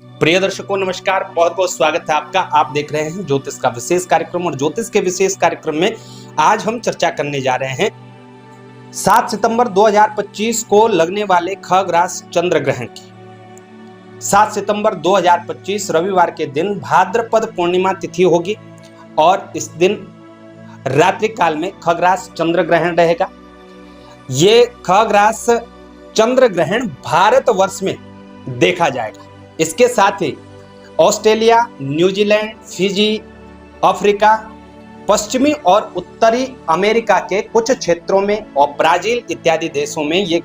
प्रिय दर्शकों नमस्कार, बहुत बहुत स्वागत है आपका। आप देख रहे हैं ज्योतिष का विशेष कार्यक्रम और ज्योतिष के विशेष कार्यक्रम में आज हम चर्चा करने जा रहे हैं 7 सितंबर 2025 को लगने वाले खग्रास चंद्र ग्रहण की। 7 सितंबर 2025 रविवार के दिन भाद्रपद पूर्णिमा तिथि होगी और इस दिन रात्रि काल में खग्रास चंद्र ग्रहण रहेगा। ये खग्रास चंद्र ग्रहण भारतवर्ष में देखा जाएगा। इसके साथ ही ऑस्ट्रेलिया, न्यूजीलैंड, फिजी, अफ्रीका, पश्चिमी और उत्तरी अमेरिका के कुछ क्षेत्रों में और ब्राजील इत्यादि देशों में ये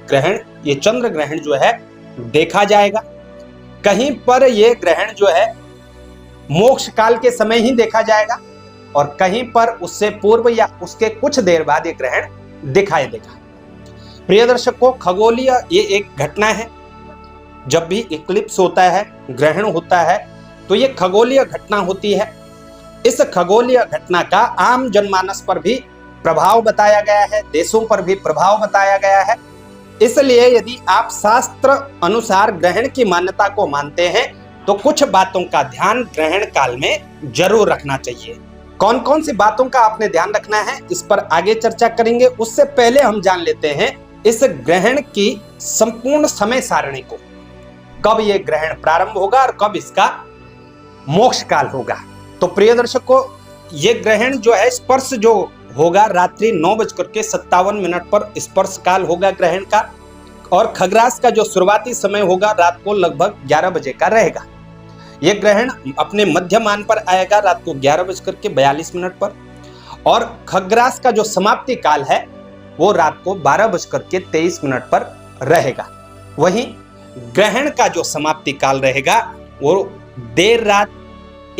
चंद्र ग्रहण जो है देखा जाएगा। कहीं पर ये ग्रहण जो है मोक्ष काल के समय ही देखा जाएगा और कहीं पर उससे पूर्व या उसके कुछ देर बाद ये ग्रहण दिखाई देगा। प्रिय दर्शकों, खगोलीय ये एक घटना है। जब भी इक्लिप्स होता है, ग्रहण होता है, तो ये खगोलीय घटना होती है। इस खगोलीय घटना का आम जनमानस पर भी प्रभाव बताया गया है, देशों पर भी प्रभाव बताया गया है। इसलिए यदि आप शास्त्र अनुसार ग्रहण की मान्यता को मानते हैं तो कुछ बातों का ध्यान ग्रहण काल में जरूर रखना चाहिए। कौन कौन सी बातों का आपने ध्यान रखना है, इस पर आगे चर्चा करेंगे। उससे पहले हम जान लेते हैं इस ग्रहण की संपूर्ण समय सारणी को, कब यह ग्रहण प्रारंभ होगा और कब इसका मोक्ष काल होगा। तो प्रिय दर्शकों, ये ग्रहण जो है स्पर्श जो होगा रात्रि 9:57 पर स्पर्श काल होगा ग्रहण का, और खग्रास का जो शुरुआती समय होगा रात को लगभग 11 बजे का रहेगा। यह ग्रहण अपने मध्यमान पर आएगा रात को 11:42 पर, और खग्रास का जो समाप्ति काल है वो रात को 12:23 पर रहेगा। वहीं ग्रहण का जो समाप्ति काल रहेगा वो देर रात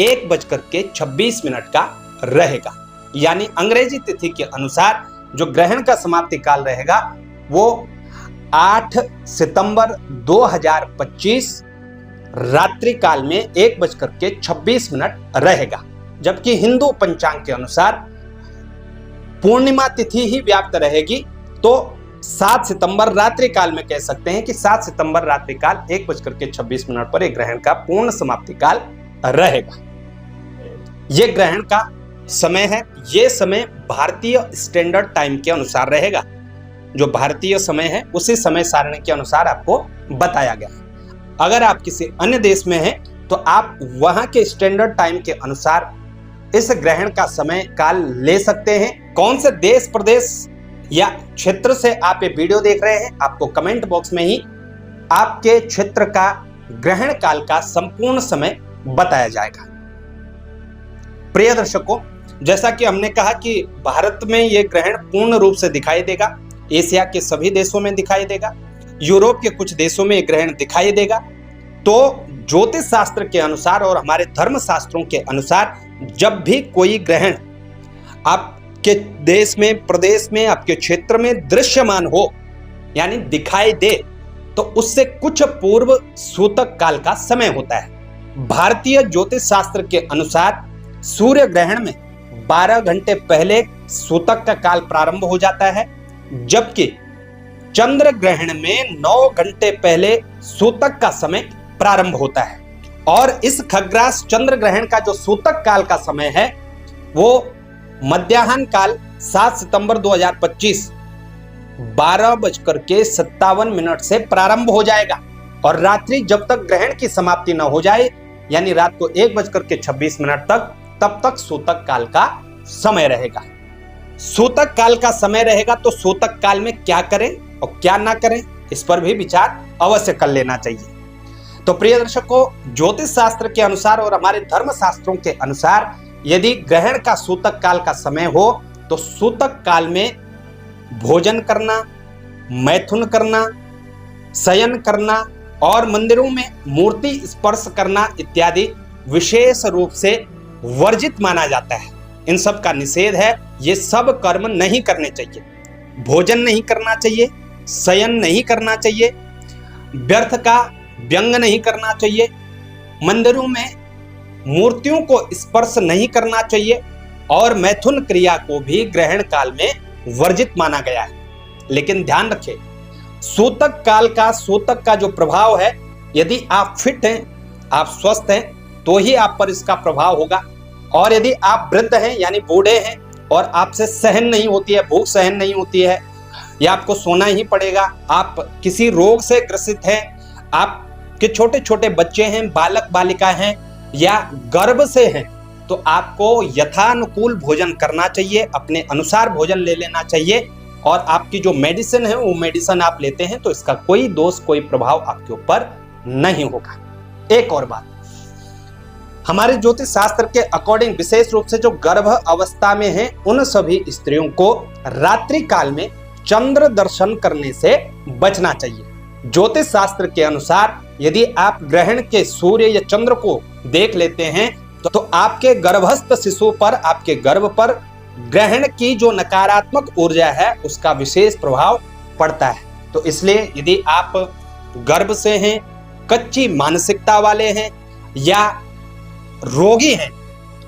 1:26 का रहेगा। यानी अंग्रेजी तिथि के अनुसार जो ग्रहण का समाप्ति काल रहेगा वो 8 सितंबर 2025 रात्रि काल में 1:26 रहेगा। जबकि हिंदू पंचांग के अनुसार पूर्णिमा तिथि ही व्याप्त रहेगी, तो 7 सितंबर रात्रि काल में कह सकते हैं कि 7 सितंबर रात्रि काल 1:26 पर एक ग्रहण का पूर्ण समाप्ति काल रहेगा। यह ग्रहण का समय है, यह समय भारतीय स्टैंडर्ड टाइम के अनुसार रहेगा। जो भारतीय समय है उसी समय सारणी के अनुसार आपको बताया गया है। अगर आप किसी अन्य देश में हैं तो आप वहां के स्टैंडर्ड टाइम के अनुसार इस ग्रहण का समय काल ले सकते हैं। कौन से देश, प्रदेश या क्षेत्र से आप ये वीडियो देख रहे हैं, आपको कमेंट बॉक्स में ही आपके क्षेत्र का ग्रहण काल का संपूर्ण समय बताया जाएगा। प्रिय दर्शकों, जैसा कि हमने कहा कि भारत में ये ग्रहण पूर्ण रूप से दिखाई देगा, एशिया के सभी देशों में दिखाई देगा, यूरोप के कुछ देशों में ये ग्रहण दिखाई देगा। तो ज्योतिष शास्त्र के अनुसार और हमारे धर्म शास्त्रों के अनुसार जब भी कोई ग्रहण आपके देश में, प्रदेश में, आपके क्षेत्र में दृश्यमान हो यानी दिखाई दे, तो उससे कुछ पूर्व सूतक काल का समय होता है। भारतीय ज्योतिष शास्त्र के अनुसार सूर्य ग्रहण में 12 घंटे पहले सूतक का काल प्रारंभ हो जाता है, जबकि चंद्र ग्रहण में 9 घंटे पहले सूतक का समय प्रारंभ होता है। और इस खग्रास चंद्र ग्रहण का जो सूतक काल का समय है वो मध्याह्न काल 7 सितंबर 2025 12:57 से प्रारंभ हो जाएगा और रात्रि जब तक ग्रहण की समाप्ति न हो जाए यानी रात को 1:26 तक, तब तक सूतक काल का समय रहेगा। सूतक काल का समय रहेगा तो सूतक काल में क्या करें और क्या ना करें, इस पर भी विचार अवश्य कर लेना चाहिए। तो प्रिय दर्शकों, ज्योतिष शास्त्र के अनुसार और हमारे धर्म शास्त्रों के अनुसार यदि ग्रहण का सूतक काल का समय हो तो सूतक काल में भोजन करना, मैथुन करना, शयन करना और मंदिरों में मूर्ति स्पर्श करना इत्यादि विशेष रूप से वर्जित माना जाता है। इन सब का निषेध है। ये सब कर्म नहीं करने चाहिए। भोजन नहीं करना चाहिए, शयन नहीं करना चाहिए, व्यर्थ का व्यंग नहीं करना चाहिए, मंदिरों में मूर्तियों को स्पर्श नहीं करना चाहिए और मैथुन क्रिया को भी ग्रहण काल में वर्जित माना गया है। लेकिन ध्यान रखें, सूतक का जो प्रभाव है, यदि आप फिट हैं, आप स्वस्थ हैं तो ही आप पर इसका प्रभाव होगा। और यदि आप वृद्ध हैं यानी बूढ़े हैं और आपसे सहन नहीं होती है, भूख सहन नहीं होती है, या आपको सोना ही पड़ेगा, आप किसी रोग से ग्रसित हैं, आपके छोटे छोटे बच्चे हैं, बालक बालिका हैं या गर्भ से हैं, तो आपको यथानुकूल भोजन करना चाहिए, अपने अनुसार भोजन ले लेना चाहिए। और आपकी जो मेडिसिन है वो मेडिसिन आप लेते हैं तो इसका कोई दोष, कोई प्रभाव आपके ऊपर नहीं होगा। एक और बात, हमारे ज्योतिष शास्त्र के अकॉर्डिंग विशेष रूप से जो गर्भ अवस्था में हैं उन सभी स्त्रियों को रात्रि काल में चंद्र दर्शन करने से बचना चाहिए। ज्योतिष शास्त्र के अनुसार यदि आप ग्रहण के सूर्य या चंद्र को देख लेते हैं तो आपके गर्भस्थ शिशु पर, आपके गर्भ पर ग्रहण की जो नकारात्मक ऊर्जा है उसका विशेष प्रभाव पड़ता है। तो इसलिए यदि आप गर्भ से हैं, कच्ची मानसिकता वाले हैं या रोगी हैं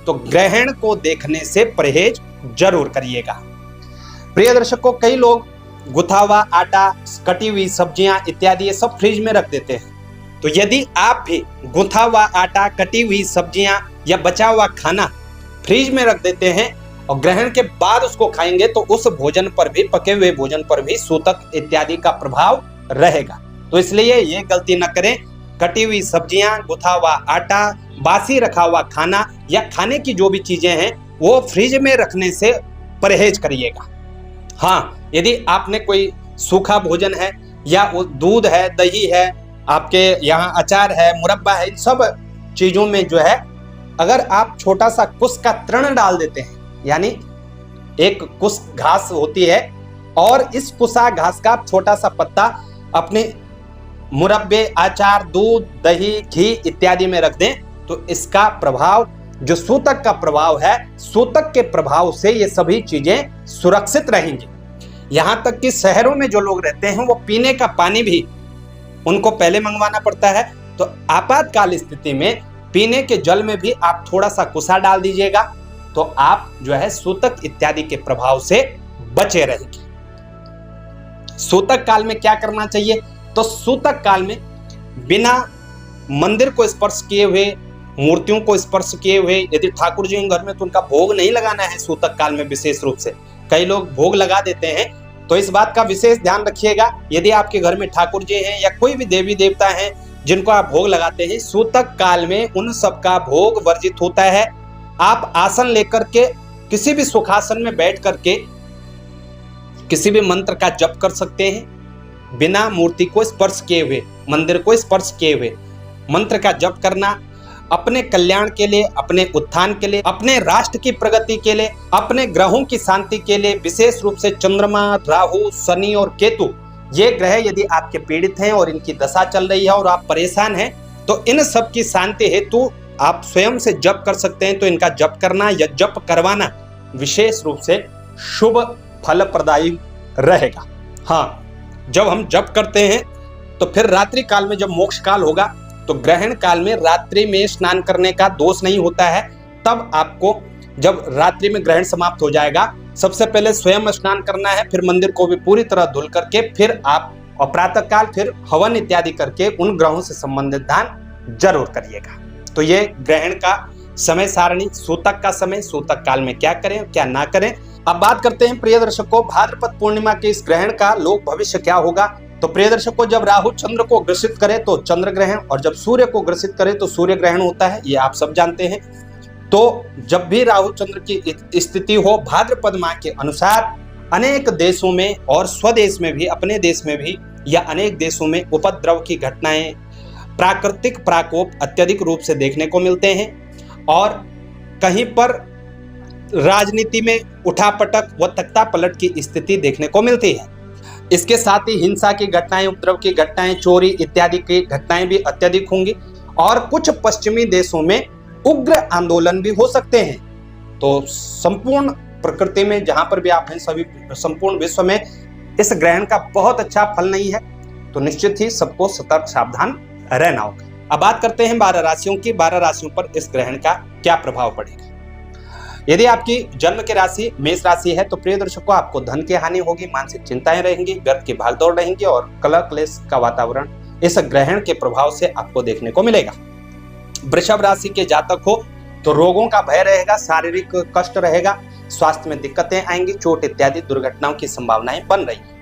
तो ग्रहण को देखने से परहेज जरूर करिएगा। प्रिय दर्शकों, कई लोग गुथा हुआ आटा, कटी हुई सब्जियां इत्यादि ये सब फ्रिज में रख देते हैं। तो यदि आप भी गुथा हुआ आटा, कटी हुई सब्जियां या बचा हुआ खाना फ्रिज में रख देते हैं और ग्रहण के बाद उसको खाएंगे तो उस भोजन पर भी, पके हुए भोजन पर भी सूतक इत्यादि का प्रभाव रहेगा। तो इसलिए ये गलती न करें। कटी हुई सब्जियां, गुथा हुआ आटा, बासी रखा हुआ खाना या खाने की जो भी चीजें हैं वो फ्रिज में रखने से परहेज करिएगा। हाँ, यदि आपने कोई सूखा भोजन है या वो दूध है, दही है, आपके यहाँ अचार है, मुरब्बा है, इन सब चीजों में जो है अगर आप छोटा सा कुश का तृण डाल देते हैं, यानी एक कुश घास होती है और इस कुशा घास का छोटा सा पत्ता अपने मुरब्बे, अचार, दूध, दही, घी इत्यादि में रख दें तो इसका प्रभाव, जो सूतक का प्रभाव है, सूतक के प्रभाव से ये सभी चीजें सुरक्षित रहेंगी। यहां तक कि शहरों में जो लोग रहते हैं वो पीने का पानी भी उनको पहले मंगवाना पड़ता है। तो आपातकाल स्थिति में पीने के जल में भी आप थोड़ा सा कुशा डाल दीजिएगा तो आप जो है सूतक इत्यादि के प्रभाव से बचे रहेंगे। सूतक काल में क्या करना चाहिए? तो सूतक काल में बिना मंदिर को स्पर्श किए हुए, मूर्तियों को स्पर्श किए हुए, यदि ठाकुर जी घर में तो उनका भोग नहीं लगाना है सूतक काल में। विशेष रूप से कई लोग भोग लगा देते हैं तो इस बात का विशेष ध्यान रखिएगा। यदि आपके घर में ठाकुर जी हैं या कोई भी देवी देवता हैं जिनको आप भोग लगाते हैं, सूतक काल में उन सब का भोग वर्जित होता है। आप आसन लेकर के किसी भी सुखासन में बैठ करके किसी भी मंत्र का जप कर सकते हैं बिना मूर्ति को स्पर्श किए हुए, मंदिर को स्पर्श किए हुए। मंत्र का जप करना अपने कल्याण के लिए, अपने उत्थान के लिए, अपने राष्ट्र की प्रगति के लिए, अपने ग्रहों की शांति के लिए, विशेष रूप से चंद्रमा, राहु, शनि और केतु, ये ग्रह यदि आपके पीड़ित हैं और इनकी दशा चल रही है और आप परेशान हैं तो इन सब की शांति हेतु आप स्वयं से जप कर सकते हैं। तो इनका जप करना या जप करवाना विशेष रूप से शुभ फल प्रदायी रहेगा। हाँ, जब हम जप करते हैं तो फिर रात्रि काल में जब मोक्ष काल होगा तो ग्रहण काल में रात्रि में स्नान करने का दोष नहीं होता है। तब आपको जब रात्रि में ग्रहण समाप्त हो जाएगा, सबसे पहले स्वयं स्नान करना है, फिर मंदिर को भी पूरी तरह धुल करके फिर आप और प्रातः काल फिर हवन इत्यादि करके उन ग्रहों से संबंधित दान जरूर करिएगा। तो ये ग्रहण का समय सारणी, सूतक का समय, सूतक काल में क्या करें क्या ना करें। अब बात करते हैं प्रिय दर्शकों, भाद्रपद पूर्णिमा के इस ग्रहण का लोक भविष्य क्या होगा। तो प्रिय दर्शकों, जब राहु चंद्र को ग्रसित करे तो चंद्र ग्रहण और जब सूर्य को ग्रसित करे तो सूर्य ग्रहण होता है, ये आप सब जानते हैं। तो जब भी राहु चंद्र की स्थिति हो, भाद्रपद माह के अनुसार अनेक देशों में और स्वदेश में भी, अपने देश में भी या अनेक देशों में उपद्रव की घटनाएं, प्राकृतिक प्रकोप अत्यधिक रूप से देखने को मिलते हैं और कहीं पर राजनीति में उठापटक व तख्ता पलट की स्थिति देखने को मिलती है। इसके साथ ही हिंसा की घटनाएं, उपद्रव की घटनाएं, चोरी इत्यादि की घटनाएं भी अत्यधिक होंगी और कुछ पश्चिमी देशों में उग्र आंदोलन भी हो सकते हैं। तो संपूर्ण प्रकृति में जहां पर भी आप हैं, सभी संपूर्ण विश्व में इस ग्रहण का बहुत अच्छा फल नहीं है। तो निश्चित ही सबको सतर्क सावधान रहना होगा। अब बात करते हैं 12 राशियों की। 12 राशियों पर इस ग्रहण का क्या प्रभाव पड़ेगा। यदि आपकी जन्म की राशि मेष राशि है तो प्रिय दर्शकों, आपको धन की हानि होगी, मानसिक चिंताएं रहेंगी, व्यर्थ की भागदौड़ रहेंगी और कलह क्लेश का वातावरण इस ग्रहण के प्रभाव से आपको देखने को मिलेगा। वृषभ राशि के जातक हो तो रोगों का भय रहेगा, शारीरिक कष्ट रहेगा, स्वास्थ्य में दिक्कतें आएंगी, चोट इत्यादि दुर्घटनाओं की संभावनाएं बन रही है।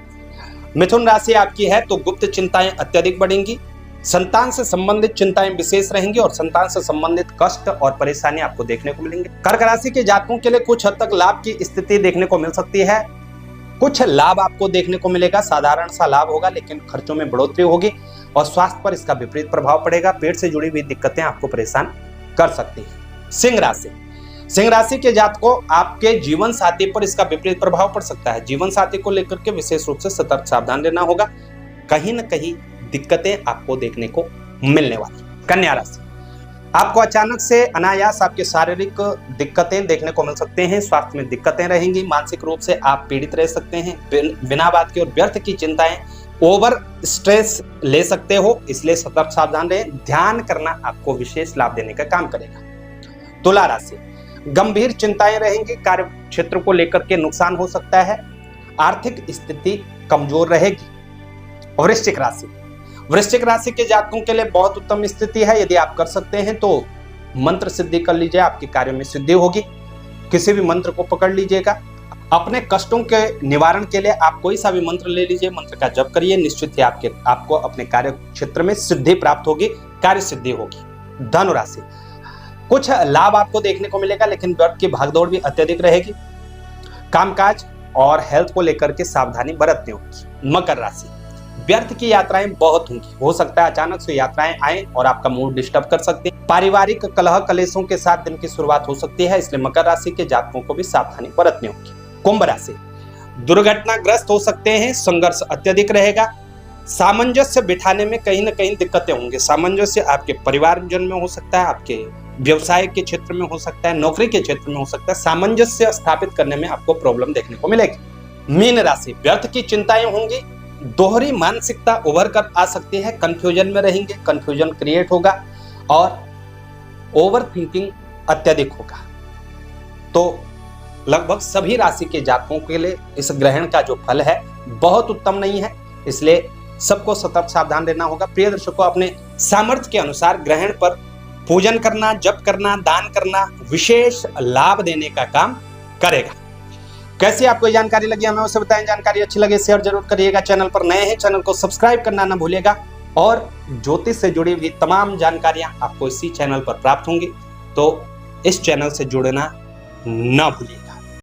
मिथुन राशि आपकी है तो गुप्त चिंताएं अत्यधिक बढ़ेंगी, संतान से संबंधित चिंताएं विशेष रहेंगी और संतान से संबंधित कष्ट और परेशानी आपको देखने को मिलेंगे। कर्क राशि के जातकों के लिए कुछ हद तक लाभ की स्थिति देखने को मिल सकती है, कुछ लाभ आपको देखने को मिलेगा, साधारण सा लाभ होगा लेकिन खर्चों में बढ़ोतरी होगी और स्वास्थ्य पर इसका विपरीत प्रभाव पड़ेगा। पेट से जुड़ी हुई दिक्कतें आपको परेशान कर सकती है। सिंह राशि के जातकों आपके जीवन साथी पर इसका विपरीत प्रभाव पड़ सकता है। जीवन साथी को लेकर के विशेष रूप से सतर्क सावधान रहना होगा, कहीं न कहीं दिक्कतें आपको देखने को मिलने वाली। कन्या राशि आपको अचानक से अनायास आपके शारीरिक दिक्कतें देखने को मिल सकते हैं, स्वास्थ्य में दिक्कतें रहेंगी, मानसिक रूप से आप पीड़ित रह सकते हैं, बिना बात के और व्यर्थ की चिंताएं, ओवर स्ट्रेस ले सकते हो, इसलिए सतर्क सावधान रहें। ध्यान करना आपको विशेष लाभ देने का काम करेगा। तुला राशि गंभीर चिंताएं रहेंगी, कार्य क्षेत्र को लेकर के नुकसान हो सकता है, आर्थिक स्थिति कमजोर रहेगी। वृश्चिक राशि के जातकों के लिए बहुत उत्तम स्थिति है, यदि आप कर सकते हैं तो मंत्र सिद्धि कर लीजिए, आपके कार्यों में सिद्धि होगी। किसी भी मंत्र को पकड़ लीजिएगा, अपने कष्टों के निवारण के लिए आप कोई सा भी मंत्र ले लीजिए, मंत्र का जप करिए, निश्चित ही आपको अपने कार्य क्षेत्र में सिद्धि प्राप्त होगी, कार्य सिद्धि होगी। धनु राशि कुछ लाभ आपको देखने को मिलेगा लेकिन व्यर्थ की भागदौड़ भी अत्यधिक रहेगी, कामकाज और हेल्थ को लेकर के सावधानी बरतनी होगी। मकर राशि व्यर्थ की यात्राएं बहुत होंगी, हो सकता है अचानक से यात्राएं आए और आपका मूड डिस्टर्ब कर सकते हैं। पारिवारिक कलह कलेशों के साथ दिन की शुरुआत हो सकती है, इसलिए मकर राशि के जातकों को भी सावधानी बरतनी होगी। कुंभ राशि दुर्घटनाग्रस्त हो सकते हैं, संघर्ष अत्यधिक रहेगा, सामंजस्य बिठाने में कहीं ना कहीं दिक्कतें होंगी। सामंजस्य आपके परिवारजन में हो सकता है, आपके व्यवसाय के क्षेत्र में हो सकता है, नौकरी के क्षेत्र में हो सकता है, सामंजस्य स्थापित करने में आपको प्रॉब्लम देखने को मिलेगी। मीन राशि व्यर्थ की चिंताएं होंगी, दोहरी मानसिकता उभर कर आ सकती है, कंफ्यूजन में रहेंगे, कंफ्यूजन क्रिएट होगा और ओवर थिंकिंग अत्यधिक होगा। तो लगभग सभी राशि के जातकों के लिए इस ग्रहण का जो फल है बहुत उत्तम नहीं है, इसलिए सबको सतर्क सावधान रहना होगा। प्रिय दर्शकों, अपने सामर्थ्य के अनुसार ग्रहण पर पूजन करना, जप करना, दान करना विशेष लाभ देने का काम करेगा। कैसी आपको ये जानकारी लगी हमें उसे बताएं। जानकारी अच्छी लगे शेयर जरूर करिएगा। चैनल पर नए हैं चैनल को सब्सक्राइब करना ना भूलिएगा और ज्योतिष से जुड़ी हुई तमाम जानकारियां आपको इसी चैनल पर प्राप्त होंगी, तो इस चैनल से जुड़ना ना भूलिए।